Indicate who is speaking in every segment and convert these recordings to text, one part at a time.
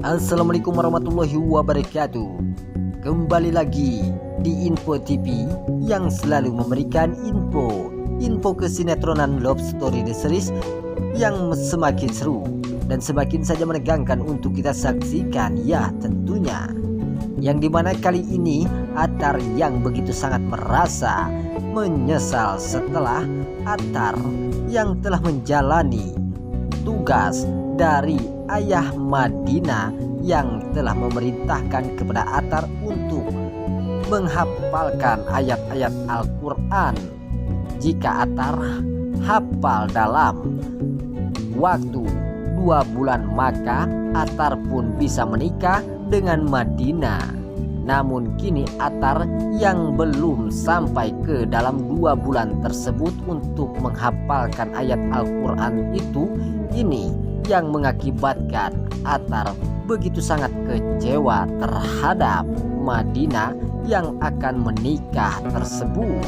Speaker 1: Assalamualaikum warahmatullahi wabarakatuh. Kembali lagi di Info TV yang selalu memberikan info kesinetроnan Love Story The Series yang semakin seru dan semakin saja menegangkan untuk kita saksikan, ya tentunya. Yang dimana kali ini Atar yang begitu sangat merasa menyesal setelah Atar yang telah menjalani tugas dari ayah Madinah yang telah memerintahkan kepada Atar untuk menghafalkan ayat-ayat Al-Quran. Jika Atar hafal dalam waktu 2 bulan, maka Atar pun bisa menikah dengan Madinah. Namun kini Atar yang belum sampai ke dalam 2 bulan tersebut untuk menghafalkan ayat Al-Quran itu, ini yang mengakibatkan Atar begitu sangat kecewa terhadap Madinah yang akan menikah tersebut.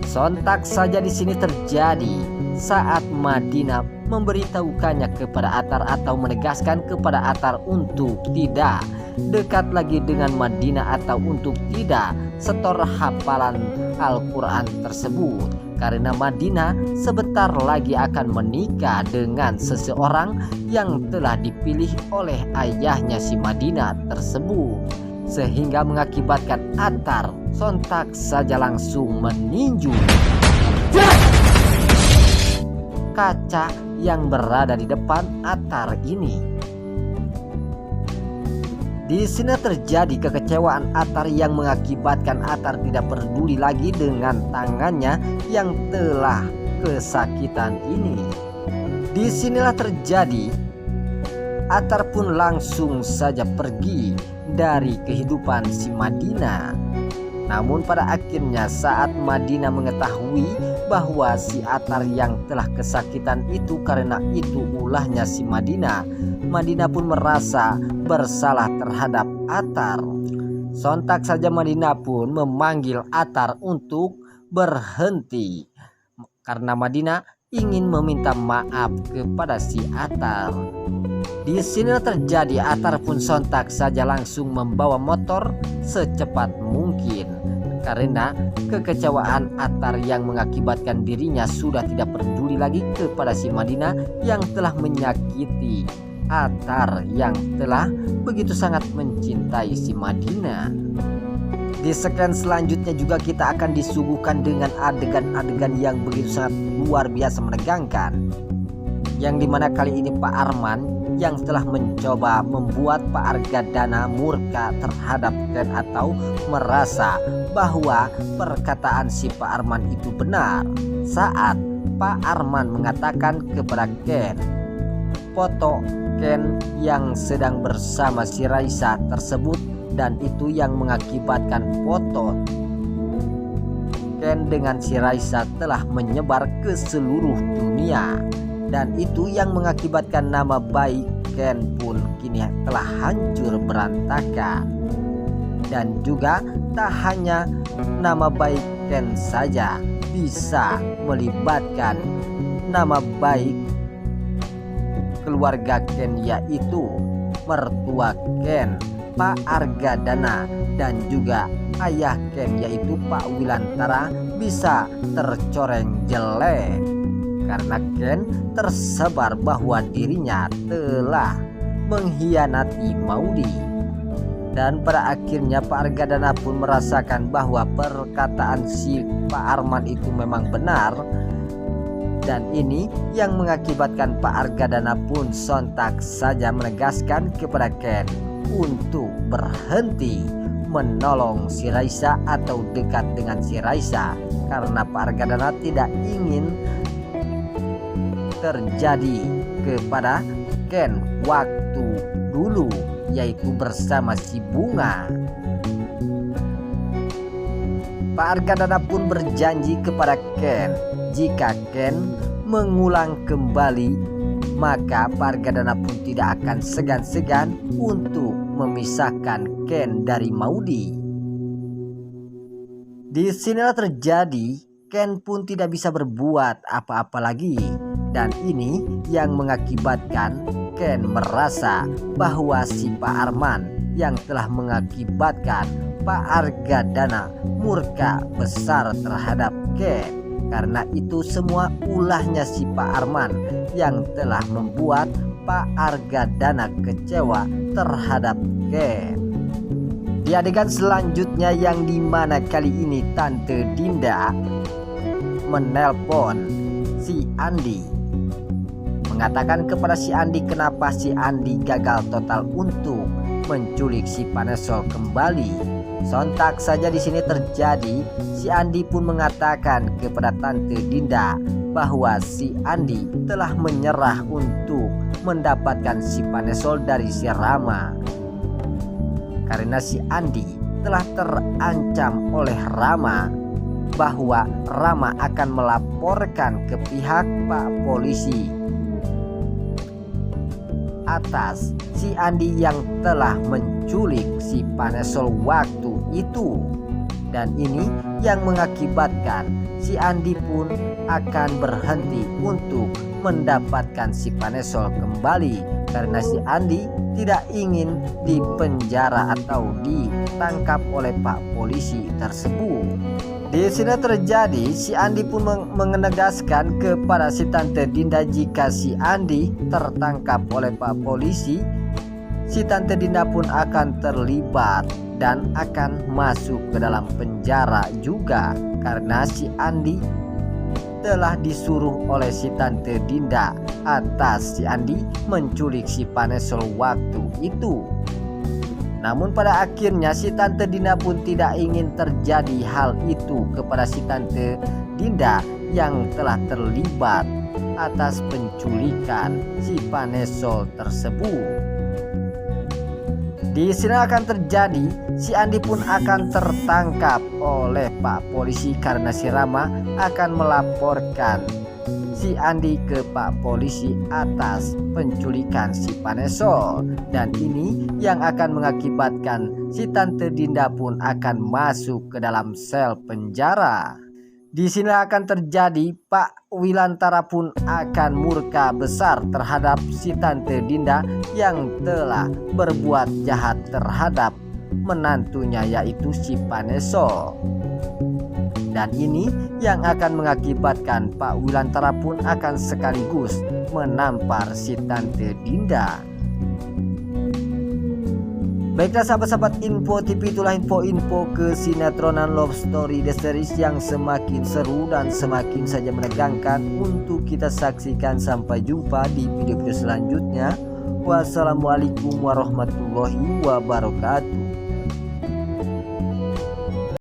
Speaker 1: Sontak saja di sini terjadi saat Madinah memberitahukannya kepada Atar atau menegaskan kepada Atar untuk tidak dekat lagi dengan Madinah atau untuk tidak setor hafalan Al-Quran tersebut, karena Madinah sebentar lagi akan menikah dengan seseorang yang telah dipilih oleh ayahnya si Madinah tersebut, sehingga mengakibatkan Atar sontak saja langsung meninju kaca yang berada di depan Atar ini. Di sini terjadi kekecewaan Atar yang mengakibatkan Atar tidak peduli lagi dengan tangannya yang telah kesakitan ini. Disinilah terjadi Atar pun langsung saja pergi dari kehidupan si Madinah. Namun pada akhirnya saat Madinah mengetahui bahwa si Atar yang telah kesakitan itu karena itu ulahnya si Madinah, Madinah pun merasa bersalah terhadap Atar. Sontak saja Madinah pun memanggil Atar untuk berhenti karena Madinah ingin meminta maaf kepada si Atar. Di sini terjadi Atar pun sontak saja langsung membawa motor secepat mungkin karena kekecewaan Atar yang mengakibatkan dirinya sudah tidak peduli lagi kepada si Madinah yang telah menyakiti Atar yang telah begitu sangat mencintai si Madinah. Di scan selanjutnya juga kita akan disuguhkan dengan adegan-adegan yang begitu sangat luar biasa menegangkan, yang dimana kali ini Pak Arman yang telah mencoba membuat Pak Argadana murka terhadap Ken atau merasa bahwa perkataan si Pak Arman itu benar saat Pak Arman mengatakan kepada Ken foto Ken yang sedang bersama si Raisa tersebut, dan itu yang mengakibatkan foto Ken dengan si Raisa telah menyebar ke seluruh dunia, dan itu yang mengakibatkan nama baik Ken pun kini telah hancur berantakan. Dan juga tak hanya nama baik Ken saja, bisa melibatkan nama baik keluarga Ken, yaitu mertua Ken, Pak Argadana, dan juga ayah Ken yaitu Pak Wilantara bisa tercoreng jelek karena Ken tersebar bahwa dirinya telah mengkhianati Maudy. Dan pada akhirnya Pak Argadana pun merasakan bahwa perkataan si Pak Arman itu memang benar, dan ini yang mengakibatkan Pak Argadana pun sontak saja menegaskan kepada Ken untuk berhenti menolong si Raisa atau dekat dengan si Raisa, karena Pak Argadana tidak ingin terjadi kepada Ken waktu dulu, yaitu bersama si Bunga. Pak Argadana pun berjanji kepada Ken jika Ken mengulang kembali, maka Pak Argadana pun tidak akan segan-segan untuk memisahkan Ken dari Maudy. Di sinilah terjadi Ken pun tidak bisa berbuat apa-apa lagi, dan ini yang mengakibatkan Ken merasa bahwa si Pak Arman yang telah mengakibatkan Pak Argadana murka besar terhadap Ken. Karena itu semua ulahnya si Pak Arman yang telah membuat Pak Argadana kecewa terhadap Ken. Di adegan selanjutnya yang dimana kali ini Tante Dinda menelpon si Andi, mengatakan kepada si Andi kenapa si Andi gagal total untuk menculik si Panesol kembali. Sontak saja di sini terjadi, si Andi pun mengatakan kepada Tante Dinda bahwa si Andi telah menyerah untuk mendapatkan si Panesol dari si Rama. Karena si Andi telah terancam oleh Rama bahwa Rama akan melaporkan ke pihak Pak Polisi atas si Andi yang telah menculik si Panesol waktu itu. Dan ini yang mengakibatkan si Andi pun akan berhenti untuk mendapatkan si Panesol kembali, karena si Andi tidak ingin dipenjara atau ditangkap oleh Pak Polisi tersebut. Di sini terjadi, si Andi pun menegaskan kepada si Tante Dinda jika si Andi tertangkap oleh Pak Polisi, si Tante Dinda pun akan terlibat dan akan masuk ke dalam penjara juga, karena si Andi telah disuruh oleh si Tante Dinda atas si Andi menculik si Panesol waktu itu. Namun pada akhirnya si Tante Dinda pun tidak ingin terjadi hal itu kepada si Tante Dinda yang telah terlibat atas penculikan si Panesol tersebut. Di sini akan terjadi, si Andi pun akan tertangkap oleh Pak Polisi karena si Rama akan melaporkan si Andi ke Pak Polisi atas penculikan si Panesol. Dan ini yang akan mengakibatkan si Tante Dinda pun akan masuk ke dalam sel penjara. Di sini akan terjadi, Pak Wilantara pun akan murka besar terhadap si Tante Dinda yang telah berbuat jahat terhadap menantunya, yaitu si Panesol. Dan ini yang akan mengakibatkan Pak Wilantara pun akan sekaligus menampar si Tante Dinda. Baiklah sahabat-sahabat Info TV, itulah info-info kesinetроnan Love Story The Series yang semakin seru dan semakin saja menegangkan untuk kita saksikan. Sampai jumpa di video-video selanjutnya. Wassalamualaikum warahmatullahi wabarakatuh.